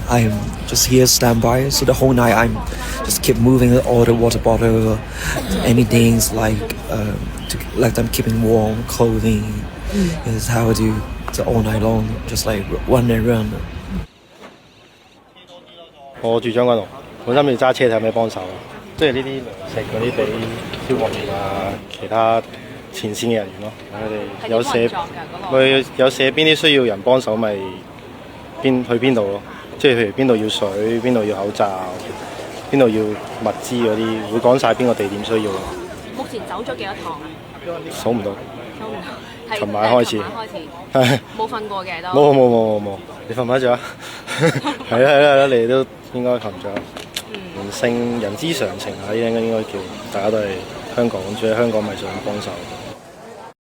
I'm just here standby, so the whole night I'm just keep moving all the water bottle, anything like to let them keeping warm, clothing. Is how I do the all night long, just like run and run. 我住將軍澳，本身要揸車睇有咩幫手，即係呢啲糧食嗰啲俾消防員啊，其他前線嘅人員咯，佢哋有寫邊啲需要人幫手，咪去邊度咯。即係譬如邊度要水，邊度要口罩，邊度要物資嗰啲，會講晒邊個地點需要。目前走咗幾多趟啊？數唔到。係琴晚開始，冇瞓過嘅都。冇，你瞓唔瞓着？係啦，你都應該瞓唔着。人之常情啊，呢啲應該叫大家都係香港住喺香港，咪想幫手。